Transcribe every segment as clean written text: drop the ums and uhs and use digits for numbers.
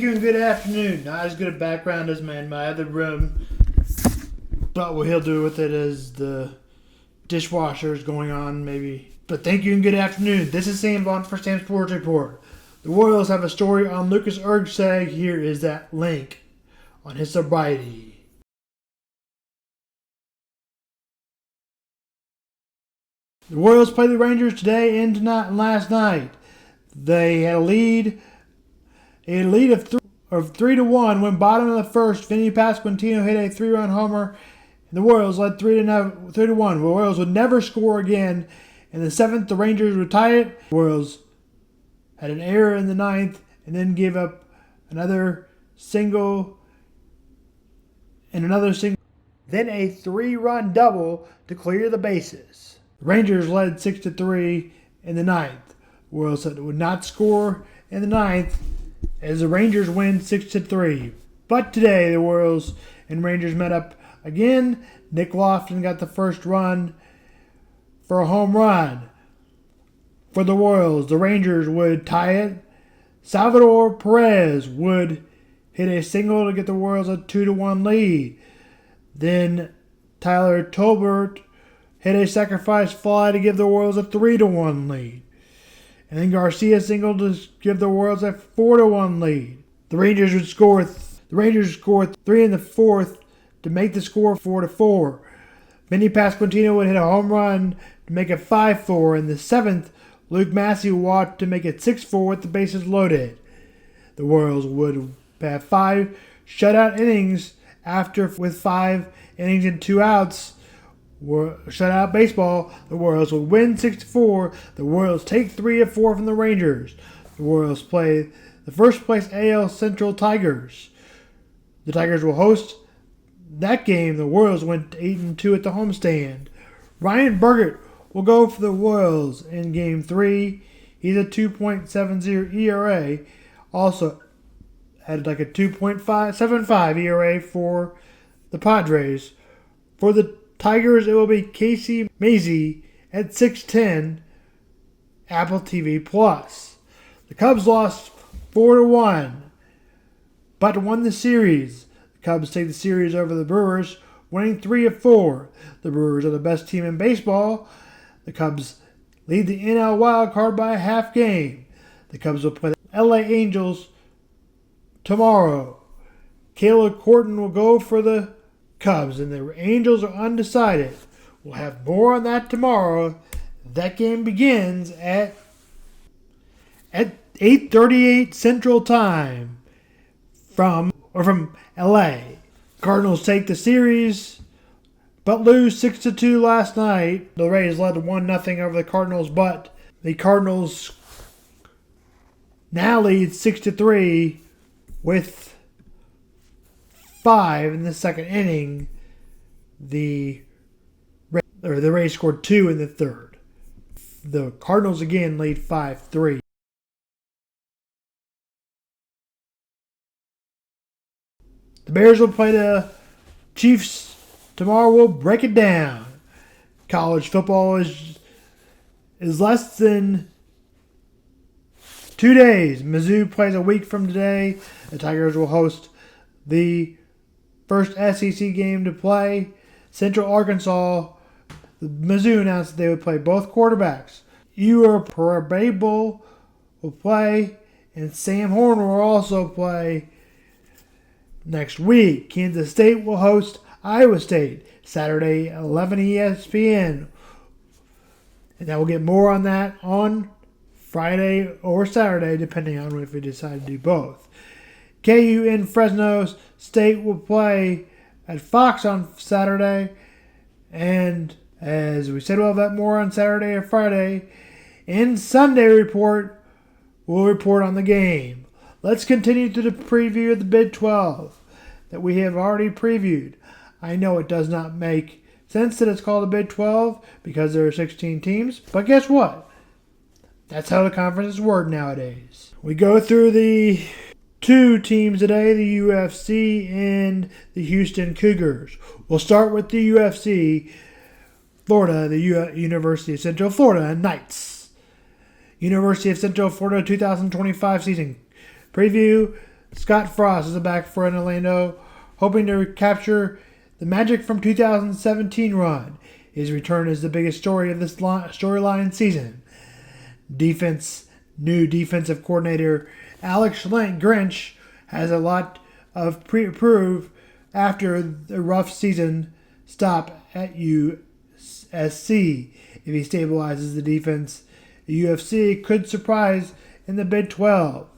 you and good afternoon. Not as good a background as in my other room, but what he'll do with it is the dishwasher is going on maybe. But thank you and good afternoon. This is Sam Vaughn for Sam Sports Report. The Royals have a story on Lucas Erceg. Here is that link on his Sobriety. The Royals played the Rangers today and tonight and last night. They had a lead of 3-1 when bottom of the first. Vinny Pasquantino hit a 3-run homer. And the Royals led 3-1. The Royals would never score again. In the seventh, the Rangers would tie it. The Royals had an error in the ninth and then gave up another single and another single. Then a 3-run double to clear the bases. The Rangers led 6-3 in the ninth. The Royals said it would not score in the ninth as the Rangers win 6-3. But today the Royals and Rangers met up again. Nick Lofton got the first run for a home run for the Royals. The Rangers would tie it. Salvador Perez would hit a single to get the Royals a 2-1 lead. Then Tyler Tolbert hit a sacrifice fly to give the Royals a 3-1 lead. And then Garcia singled to give the Royals a 4-1 lead. The Rangers scored 3 in the fourth to make the score 4-4. Vinny Pasquantino would hit a home run to make it 5-4. In the seventh, Luke Massey walked to make it 6-4 with the bases loaded. The Royals would have 5 shutout innings with 5 innings and 2 outs. Shutout baseball. The Royals would win 6-4. The Royals take 3 of 4 from the Rangers. The Royals play the first place AL Central Tigers. The Tigers will host that game. The Royals went 8-2 at the homestand. Ryan Burgett will go for the Royals in Game 3. He's a 2.70 ERA. Also had like a 2.75 ERA for the Padres. For the Tigers, it will be Casey Mazie at 6'10", Apple TV Plus. The Cubs lost 4-1, but won the series. The Cubs take the series over the Brewers, winning 3 of 4. The Brewers are the best team in baseball. The Cubs lead the NL wild card by a half game. The Cubs will play the LA Angels tomorrow. Caleb Corton will go for the Cubs, and the Angels are undecided. We'll have more on that tomorrow. That game begins at 8:38 Central Time from LA. Cardinals take the series, but lose 6-2 last night. The Rays led 1-0 over the Cardinals, but the Cardinals now lead 6-3 with 5 in the second inning. The Rays scored 2 in the third. The Cardinals again lead 5-3. The Bears will play the Chiefs tomorrow. We'll break it down. College football is less than 2 days. Mizzou plays a week from today. The Tigers will host the first SEC game to play. Central Arkansas, Mizzou announced that they would play both quarterbacks. Babel will play, and Sam Horn will also play next week. Kansas State will host Iowa State Saturday, 11 ESPN. And I will get more on that on Friday or Saturday, depending on if we decide to do both. KU and Fresno State will play at Fox on Saturday. And as we said, we'll have that more on Saturday or Friday. In Sunday report, we'll report on the game. Let's continue to the preview of the Big 12 that we have already previewed. I know it does not make sense that it's called the Big 12 because there are 16 teams, but guess what? That's how the conferences work nowadays. We go through the 2 teams today, the UFC and the Houston Cougars. We'll start with the UFC, Florida, the University of Central Florida Knights. University of Central Florida 2025 season preview. Scott Frost is back for Orlando, hoping to capture the magic from 2017 run. His return is the biggest story of this storyline season. New defensive coordinator Alex Grinch has a lot of prove after the rough season stop at USC. If he stabilizes the defense, the UFC could surprise in the Big 12.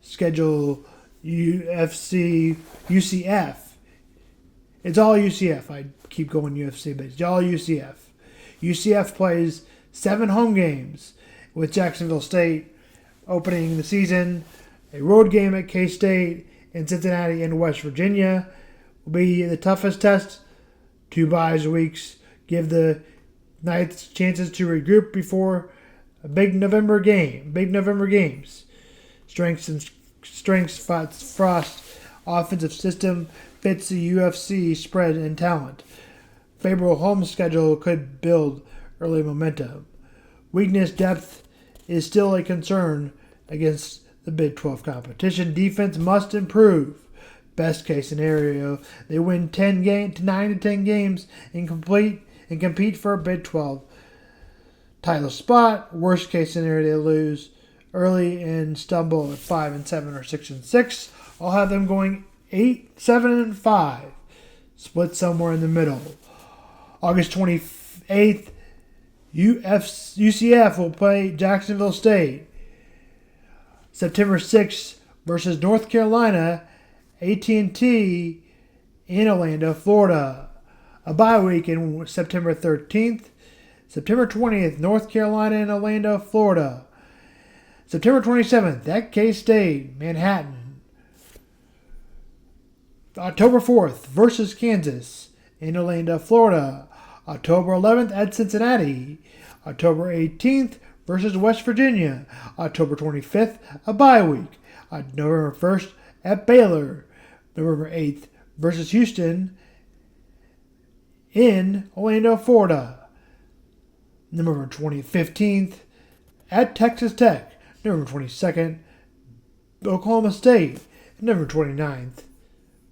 Schedule UCF. It's all UCF. I keep going UFC, but it's all UCF. UCF plays 7 home games with Jacksonville State opening the season. A road game at K-State and Cincinnati and West Virginia will be the toughest test. 2 bye weeks give the Knights chances to regroup before a big November games. Strengths Frost offensive system fits the UFC spread and talent. Favorable home schedule could build early momentum. Weakness depth is still a concern against the Big 12 competition. Defense must improve. Best case scenario, they win 9 to 10 games and compete for a Big 12 title spot. Worst case scenario, they lose early and stumble at 5-7 or 6-6. I'll have them going 8-7-5, split somewhere in the middle. August 28th, UCF will play Jacksonville State. September 6th versus North Carolina, AT&T in Orlando, Florida. A bye week in September 13th. September 20th, North Carolina and Orlando, Florida. September 27th, at K-State, Manhattan. October 4th versus Kansas in Orlando, Florida. October 11th at Cincinnati. October 18th versus West Virginia. October 25th, a bye week. November 1st at Baylor. November 8th versus Houston in Orlando, Florida. November 15th at Texas Tech. November 22nd, Oklahoma State. November 29th,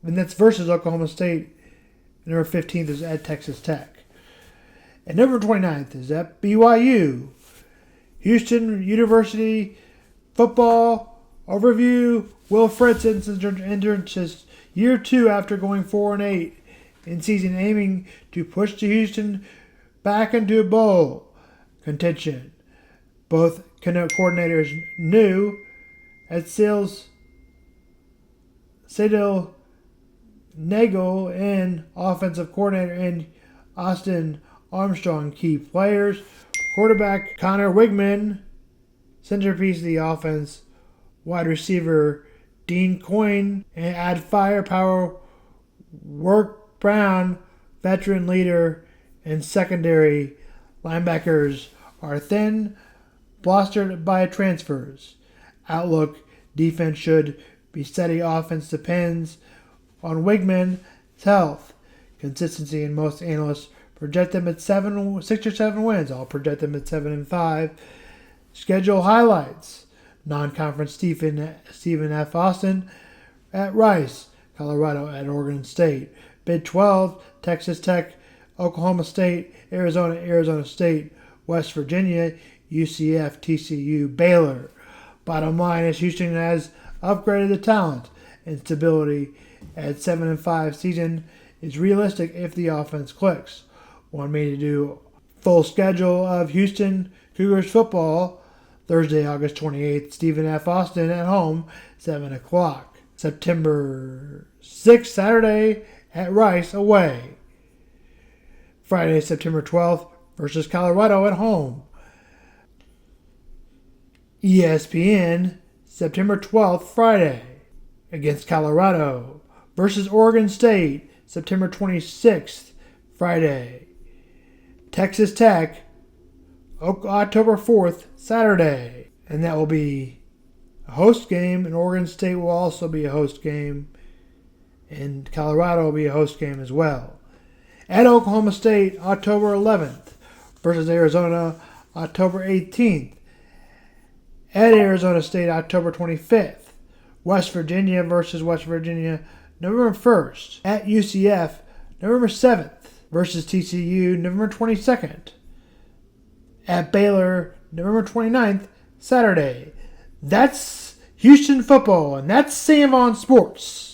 and that's versus Oklahoma State. November 15th is at Texas Tech. And November 29th is at BYU. Houston University football overview. Will Fritz enters his year 2 after going 4-8 in season, aiming to push the Houston back into a bowl contention. Both coordinators new at Sadil Nagel and offensive coordinator and Austin Armstrong key players. Quarterback Connor Wigman, centerpiece of the offense. Wide receiver Dean Coyne, and add firepower Work Brown, veteran leader, and secondary linebackers are thin, blustered by transfers. Outlook, defense should be steady. Offense depends on Wigman's health. Consistency, and most analysts project them at 6 or 7 wins. I'll project them at 7-5. Schedule highlights. Non-conference Stephen F. Austin at Rice, Colorado at Oregon State. Big 12, Texas Tech, Oklahoma State, Arizona State, West Virginia, UCF, TCU, Baylor. Bottom line is Houston has upgraded the talent and stability at 7-5 season is realistic if the offense clicks. Want me to do full schedule of Houston Cougars football Thursday, August 28th, Stephen F. Austin at home, 7 o'clock. September 6th, Saturday at Rice away. Friday, September 12th versus Colorado at home. ESPN, September 12th, Friday against Colorado versus Oregon State, September 26th, Friday. Texas Tech, October 4th, Saturday. And that will be a host game, and Oregon State will also be a host game, and Colorado will be a host game as well. At Oklahoma State, October 11th versus Arizona, October 18th. At Arizona State, October 25th. West Virginia versus West Virginia, November 1st. At UCF, November 7th versus TCU, November 22nd. At Baylor, November 29th, Saturday. That's Houston football, and that's Sam on Sports.